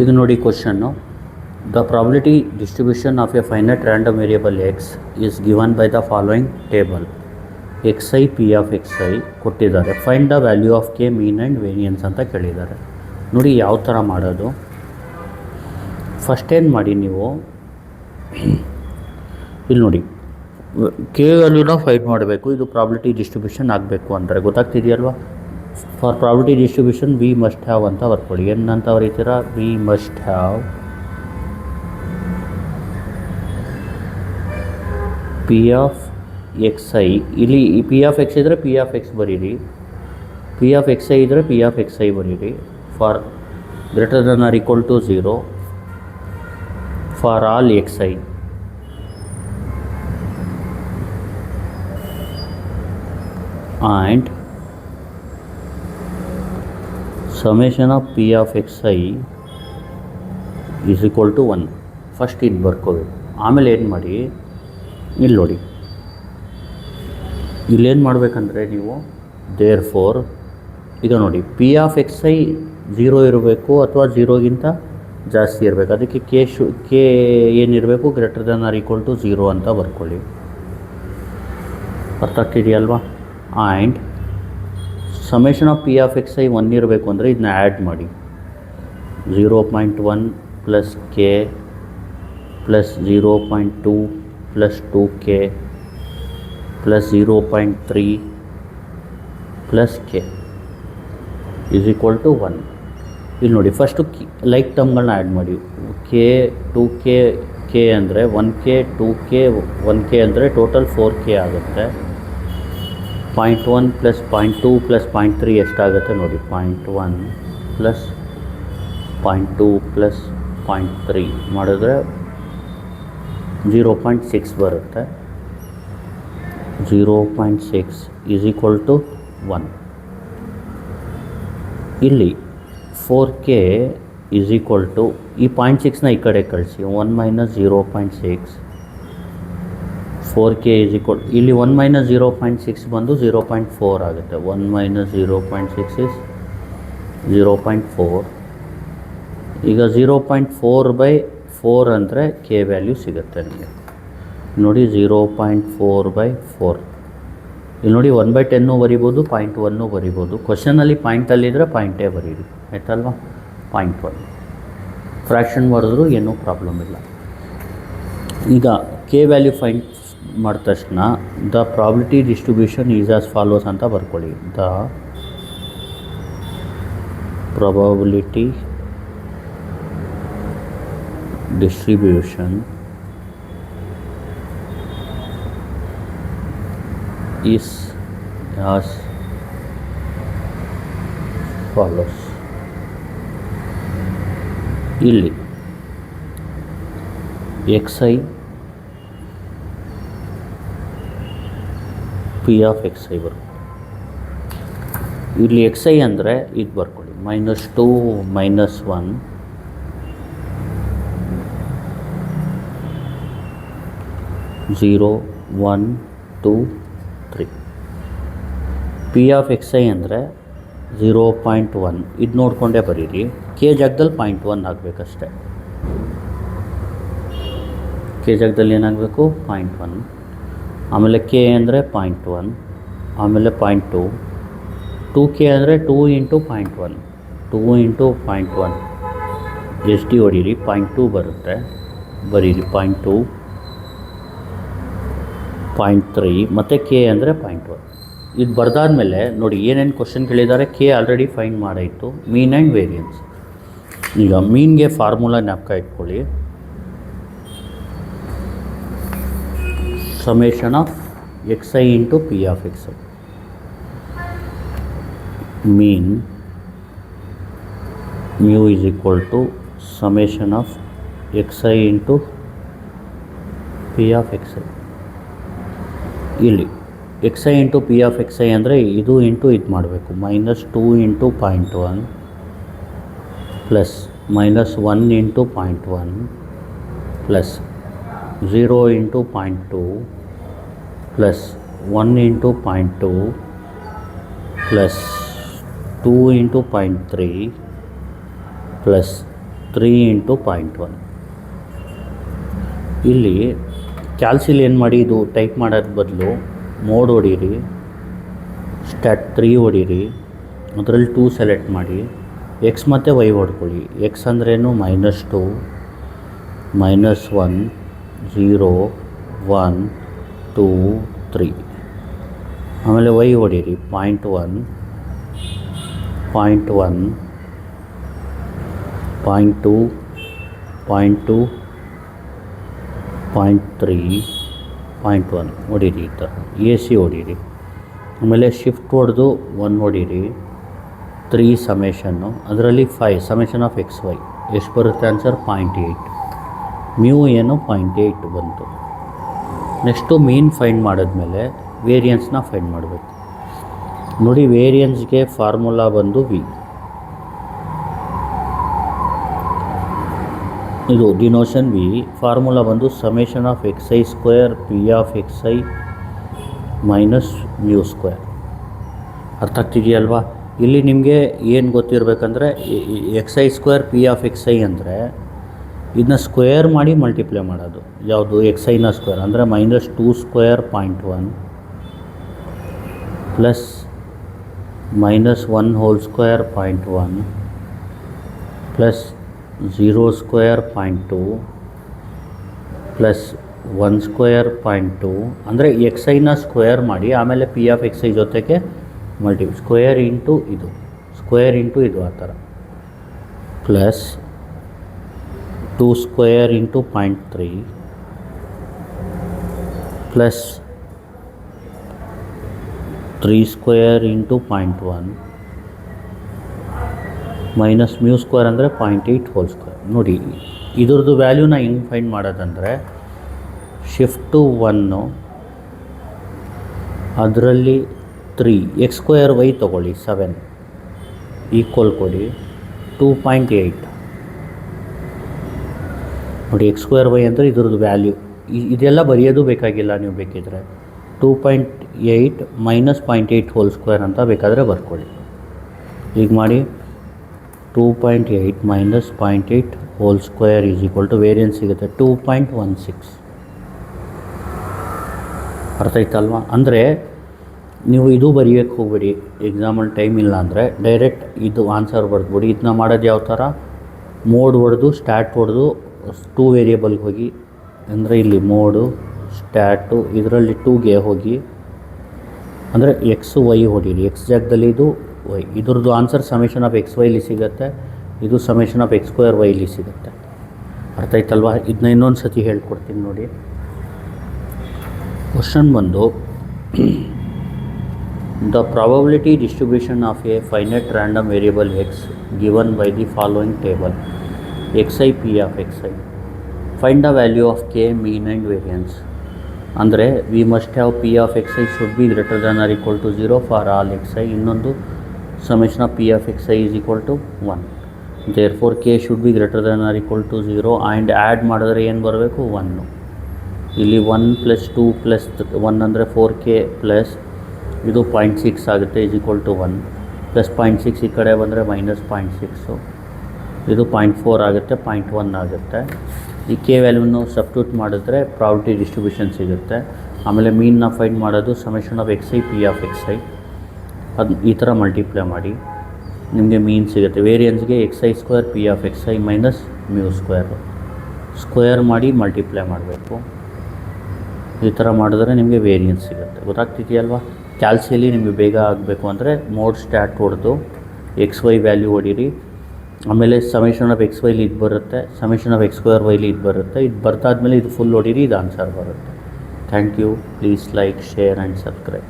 ಈಗ ನೋಡಿ ಕ್ವಶನ್ನು, the probability distribution of a finite random variable X is given by the following table. X I P of X I ಕೊಟ್ಟಿದ್ದಾರೆ. Find the value of K mean and variance ಅಂತ ಕೇಳಿದ್ದಾರೆ. ನೋಡಿ ಯಾವ ಥರ ಮಾಡೋದು. ಫಸ್ಟ್ ಏನು ಮಾಡಿ ನೀವು ಇಲ್ಲಿ ನೋಡಿ ಕೆ ವ್ಯಾಲ್ಯೂನ ಫೈಂಡ್ ಮಾಡಬೇಕು. ಇದು ಪ್ರಾಬಿಲಿಟಿ ಡಿಸ್ಟ್ರಿಬ್ಯೂಷನ್ ಆಗಬೇಕು ಅಂದರೆ ಗೊತ್ತಾಗ್ತಿದೆಯಲ್ವಾ. For probability distribution we must have ಅಂತ ಬರ್ಕೊಳ್ಳಿ. ಏನಂತ ಬರೀತೀರಾ? We must have P of X I. ಇಲ್ಲಿ ಪಿ ಆಫ್ ಎಕ್ಸ್ ಇದ್ದರೆ ಪಿ ಆಫ್ ಎಕ್ಸ್ ಬರೀರಿ, ಪಿ ಆಫ್ ಎಕ್ಸ್ ಐ ಇದ್ದರೆ ಪಿ ಆಫ್ ಎಕ್ಸ್ ಐ ಬರೀರಿ. For greater than or equal to 0 for all X I. and summation of p of xi is equal to 1. First ಇದು ಬರ್ಕೋಬೇಕು. ಆಮೇಲೆ ಏನು ಮಾಡಿ, ಇಲ್ಲಿ ನೋಡಿ ಇಲ್ಲೇನು ಮಾಡಬೇಕಂದ್ರೆ ನೀವು ದೇರ್ ಫೋರ್ ಈಗ ನೋಡಿ ಪಿ ಆಫ್ ಎಕ್ಸ್ ಐ 0 ಇರಬೇಕು ಅಥವಾ 0ಗಿಂತ ಜಾಸ್ತಿ ಇರಬೇಕು. ಅದಕ್ಕೆ ಕೆ ಏನಿರಬೇಕು? Greater than or equal to 0 ಅಂತ ಬರ್ಕೊಳ್ಳಿ. ಅರ್ಥ ಆಗ್ತಿದೆಯಲ್ವಾ. And summation of P of X I 1 ಇರಬೇಕು ಅಂದರೆ ಇದನ್ನ ಆ್ಯಡ್ ಮಾಡಿ. 0.1 plus K plus 0.2 plus 2k plus 0.3 plus K is equal to 1. ಇಲ್ಲಿ ನೋಡಿ ಫಸ್ಟು ಲೈಕ್ ಟರ್ಮ್ಗಳನ್ನ ಆ್ಯಡ್ ಮಾಡಿ. ಕೆ 2k ಅಂದರೆ 1k 2k 1k ಅಂದರೆ ಟೋಟಲ್ 4k ಆಗುತ್ತೆ. 0.1 ಪ್ಲಸ್ 0.2 ಪ್ಲಸ್ 0.3 ಎಷ್ಟಾಗುತ್ತೆ ನೋಡಿ. 0.1 ಪ್ಲಸ್ 0.2 ಪ್ಲಸ್ 0.3 ಮಾಡಿದ್ರೆ 0.6 ಬರುತ್ತೆ. 0.6 ಈಸ್ ಈಕ್ವಲ್ ಟು 1. ಇಲ್ಲಿ 4k ಈಸ್ ಈಕ್ವಲ್ ಟು ಈ 0.6ನ ಈ ಕಡೆ ಕಳಿಸಿ. 1 ಮೈನಸ್ 0.6 4k ಈಸ್ ಈಕ್ವಲ್ ಇಲ್ಲಿ 1 ಮೈನಸ್ 0.6 ಬಂದು 0.4 ಆಗುತ್ತೆ. 1 ಮೈನಸ್ 0.6 ಇಸ್ 0.4. ಈಗ 0.4/4 ಅಂದರೆ ಕೆ ವ್ಯಾಲ್ಯೂ ಸಿಗುತ್ತೆ ನಿಮಗೆ. ನೋಡಿ 0.4/4. ಇಲ್ಲಿ ನೋಡಿ 1/10 ಬರಿಬೋದು, 0.1 ಬರಿಬೋದು. ಕ್ವಶನಲ್ಲಿ ಪಾಯಿಂಟಲ್ಲಿದ್ದರೆ ಪಾಯಿಂಟೇ ಬರೀರಿ, ಆಯ್ತಲ್ವಾ. 0.1 ಫ್ರ್ಯಾಕ್ಷನ್ ಮಾಡಿದ್ರು ಏನೂ ಪ್ರಾಬ್ಲಮ್ ಇಲ್ಲ. ಈಗ ಕೆ ವ್ಯಾಲ್ಯೂ ಫೈಂಡ್ ಮಾಡಿದ ತಕ್ಷಣ the probability distribution is as follows ಅಂತ ಬರ್ಕೊಳ್ಳಿ. The probability distribution is as follows. ಇಲ್ಲಿ X I P of X I ಬರುತ್ತೆ. ಇಲ್ಲಿ ಎಕ್ಸ್ ಐ ಅಂದರೆ ಇದು ಬರ್ಕೊಳ್ಳಿ. -2 -1 0 1 2 3. ಪಿ ಆಫ್ ಎಕ್ಸ್ ಐ ಅಂದರೆ 0.1. ಇದು ನೋಡಿಕೊಂಡೇ ಬರೀರಿ. ಕೆ ಜಾಗದಲ್ಲಿ 0.1 ಆಗಬೇಕಷ್ಟೆ. ಕೆ ಜಾಗದಲ್ಲಿ ಏನಾಗಬೇಕು? 0.1. ಆಮೇಲೆ ಕೆ ಅಂದರೆ 0.1, ಆಮೇಲೆ 0.2. 2k ಅಂದರೆ 2 × 0.1. 2 × 0.1 ಎಸ್ ಡಿ ಹೊಡೀರಿ. 0.2 ಬರುತ್ತೆ, ಬರೀರಿ. 0.2 0.3 ಮತ್ತು ಕೆ ಅಂದರೆ 0.1. ಇದು ಬರ್ದಾದ್ಮೇಲೆ ನೋಡಿ ಏನೇನು ಕ್ವಶನ್ ಕೇಳಿದ್ದಾರೆ. ಕೆ ಆಲ್ರೆಡಿ ಫೈಂಡ್ ಮಾಡಾಯಿತು. Mean and variance. ಈಗ ಮೀನ್ಗೆ ಫಾರ್ಮುಲಾ ಜ್ಞಾಪಕ ಇಟ್ಕೊಳ್ಳಿ. summation of xi into p of xi. Mean mu is equal to summation of xi into p of xi. ಇಲ್ಲಿ xi into p of xi ಅಂದರೆ ಇದು into ಇದು ಮಾಡಬೇಕು. -2 × 0.1 plus -1 × 0.1 plus 0 × 0.2 plus 1 × 0.2 plus 2 × 0.3 plus 3 into 0.1. ಇಲ್ಲಿ ಕ್ಯಾಲ್ಸಿಲಿ ಏನು ಮಾಡಿ, ಇದು type ಮಾಡೋದು ಬದಲು ಮೋಡ್ ಹೊಡೀರಿ, ಸ್ಟಾಟ್ 3 ಹೊಡೀರಿ, ಅದರಲ್ಲಿ 2 ಸೆಲೆಕ್ಟ್ ಮಾಡಿ, ಎಕ್ಸ್ ಮತ್ತು ವೈ ಹೊಡ್ಕೊಳ್ಳಿ. ಎಕ್ಸ್ ಅಂದ್ರೇನು -2, -1, 0, 1, 2, 3. ಆಮೇಲೆ ವೈ ಹೊಡೀರಿ 0.1, 0.1, 0.2, 0.2, 0.3, 0.1 ಹೊಡೀರಿ. ಈ ಥರ ಎ ಸಿ ಹೊಡೀರಿ. ಆಮೇಲೆ ಶಿಫ್ಟ್ ಹೊಡೆದು 1 ಹೊಡೀರಿ. 3 ಸಮೇಷನ್ನು, ಅದರಲ್ಲಿ 5 ಸಮೇಷನ್ ಆಫ್ ಎಕ್ಸ್ ವೈ ಎಷ್ಟು ಬರುತ್ತೆ ಆನ್ಸರ್ 0.8. ಮ್ಯೂ ಏನು 0.8 ಬಂತು. ನೆಕ್ಸ್ಟು ಮೀನ್ ಫೈಂಡ್ ಮಾಡಿದ್ಮೇಲೆ ವೇರಿಯನ್ಸ್ನ ಫೈಂಡ್ ಮಾಡಬೇಕು. ನೋಡಿ, ವೇರಿಯನ್ಸ್ಗೆ ಫಾರ್ಮುಲಾ ಬಂದು ವಿ. ಇದು ಡಿನೋಷನ್ ವಿ. ಫಾರ್ಮುಲಾ ಬಂದು summation of X I square P of X I minus mu square. ಅರ್ಥ ಆಗ್ತಿದೆಯಲ್ವಾ? ಇಲ್ಲಿ ನಿಮಗೆ ಏನು ಗೊತ್ತಿರಬೇಕಂದ್ರೆ, X I square P of X I ಅಂದರೆ ಇದನ್ನ ಸ್ಕ್ವೇರ್ ಮಾಡಿ ಮಲ್ಟಿಪ್ಲೈ ಮಾಡೋದು. ಯಾವುದು? ಎಕ್ಸ್ ಐನ ಸ್ಕ್ವೇರ್ ಅಂದರೆ -2 square 0.1 plus -1 whole square 0.1 plus 0 square 0.2 plus 1 square 0.2 ಅಂದರೆ ಎಕ್ಸ್ ಐನ ಸ್ಕ್ವೇರ್ ಮಾಡಿ ಆಮೇಲೆ ಪಿ ಆಫ್ ಎಕ್ಸ್ ಐ ಜೊತೆಗೆ ಸ್ಕ್ವೇರ್ ಇಂಟು ಇದು ಆ ಥರ, plus 2 square into 0.3 plus 3 square into 0.1 minus mu square ಅಂದರೆ 0.8 ಹೋಲ್ ಸ್ಕ್ವೇರ್. ನೋಡಿ, ಇದ್ರದ್ದು ವ್ಯಾಲ್ಯೂನ ಹೆಂಗೆ ಫೈಂಡ್ ಮಾಡೋದಂದರೆ, ಶಿಫ್ಟು 1 ಅದರಲ್ಲಿ 3 ಎಕ್ಸ್ ಸ್ಕ್ವೇರ್ ವೈ ತೊಗೊಳ್ಳಿ 7 ಈಕ್ವಲ್ ಕೊಡಿ 2.8. ನೋಡಿ, ಎಕ್ಸ್ ಸ್ಕ್ವೇರ್ ವೈ ಅಂದರೆ ಇದ್ರದ್ದು ವ್ಯಾಲ್ಯೂ. ಇದೆಲ್ಲ ಬರೆಯೋದು ಬೇಕಾಗಿಲ್ಲ, ನೀವು ಬೇಕಿದ್ರೆ 2.8 ಮೈನಸ್ 0.8 ಹೋಲ್ ಸ್ಕ್ವೇರ್ ಅಂತ ಬೇಕಾದರೆ ಬರ್ಕೊಳ್ಳಿ. ಈಗ ಮಾಡಿ 2.8 minus 0.8 whole square is equal to variance ಸಿಗುತ್ತೆ 2.16. ಅರ್ಥ ಆಯ್ತಲ್ವಾ? ಅಂದರೆ ನೀವು ಇದು ಬರೆಯೋಕ್ಕೆ ಹೋಗ್ಬೇಡಿ, ಎಕ್ಸಾಮಲ್ಲಿ ಟೈಮ್ ಇಲ್ಲ ಅಂದರೆ ಡೈರೆಕ್ಟ್ ಇದು ಆನ್ಸರ್ ಬರ್ದ್ಬಿಡಿ. ಇದನ್ನ ಮಾಡೋದು ಯಾವ ಥರ, ಮೋಡ್ ಹೊಡೆದು ಸ್ಟ್ಯಾಟ್ ಹೊಡೆದು 2 ವೇರಿಯೇಬಲ್ಗೆ ಹೋಗಿ, ಅಂದರೆ ಇಲ್ಲಿ ಮೋಡು ಸ್ಟ್ಯಾಟು ಇದರಲ್ಲಿ 2ಗೆ ಹೋಗಿ, ಅಂದರೆ ಎಕ್ಸ್ ವೈ ಹೊಡೀರಿ. ಎಕ್ಸ್ ಜಾಗದಲ್ಲಿ ಇದು ವೈ. ಇದ್ರದ್ದು ಆನ್ಸರ್ ಸಮೇಷನ್ ಆಫ್ ಎಕ್ಸ್ ವೈಲಿ ಸಿಗುತ್ತೆ, ಇದು ಸಮೇಷನ್ ಆಫ್ ಎಕ್ಸ್ ಸ್ಕ್ವೇರ್ ವೈಲಿ ಸಿಗುತ್ತೆ. ಅರ್ಥ ಆಯ್ತಲ್ವಾ? ಇದನ್ನ ಇನ್ನೊಂದು ಸತಿ ಹೇಳ್ಕೊಡ್ತೀನಿ ನೋಡಿ. ಕ್ವಶನ್ ಬಂದು The probability distribution of a finite random variable x given by the following table: xi p of xi. Find the value of k, mean and variance. ಅಂದರೆ we must have p of xi should be greater than or equal to 0 for all xi. ಇನ್ನೊಂದು summation of p of xi is equal to 1. Therefore k should be greater than or equal to 0 and add ಮಾಡಿದ್ರೆ ಏನು ಬರಬೇಕು 1. ಇಲ್ಲಿ 1 plus 2 plus 1 ಅಂದರೆ 4k plus ಇದು 0.6 ಆಗುತ್ತೆ is equal to 1 plus 0.6 ಈ ಕಡೆ ಬಂದರೆ ಮೈನಸ್ 0.6, ಇದು 0.4 ಆಗುತ್ತೆ, 0.1 ಆಗುತ್ತೆ. ಈ ಕೆ ವ್ಯಾಲ್ಯೂನು ಸಬ್ಸ್ಟಿಟ್ಯೂಟ್ ಮಾಡಿದ್ರೆ ಪ್ರಾಬಬಿಲಿಟಿ ಡಿಸ್ಟ್ರಿಬ್ಯೂಷನ್ ಸಿಗುತ್ತೆ. ಆಮೇಲೆ ಮೀನ್ನ ಫೈಂಡ್ ಮಾಡೋದು summation of X I P of X I, ಅದು ಈ ಥರ ಮಲ್ಟಿಪ್ಲೈ ಮಾಡಿ ನಿಮಗೆ ಮೀನ್ ಸಿಗುತ್ತೆ. ವೇರಿಯನ್ಸ್ಗೆ X I square P of X I minus mu square ಮಾಡಿ ಮಲ್ಟಿಪ್ಲೈ ಮಾಡಬೇಕು. ಈ ಥರ ಮಾಡಿದ್ರೆ ನಿಮಗೆ ವೇರಿಯನ್ಸ್ ಸಿಗುತ್ತೆ. ಗೊತ್ತಾಗ್ತಿದೆಯಲ್ವಾ? ಕ್ಯಾಲ್ಸಿಯಲ್ಲಿ ನಿಮಗೆ ಬೇಗ ಆಗಬೇಕು ಅಂದರೆ ಮೋಡ್ ಸ್ಟ್ಯಾಟ್ ಹೊಡೆದು ಎಕ್ಸ್ ವೈ ವ್ಯಾಲ್ಯೂ ಹೊಡೀರಿ. ಆಮೇಲೆ ಸಮೇಷನ್ ಆಫ್ ಎಕ್ಸ್ ವೈಲಿ ಇದು ಬರುತ್ತೆ, ಸಮೇಷನ್ ಆಫ್ ಎಕ್ಸ್ ಸ್ಕ್ವೇರ್ ವೈಲಿ ಇದು ಬರುತ್ತೆ. ಇದು ಬರ್ತಾದ್ಮೇಲೆ ಇದು ಫುಲ್ ಹೊಡೀರಿ, ಇದು ಆನ್ಸರ್ ಬರುತ್ತೆ. Thank you. Please like, share and subscribe.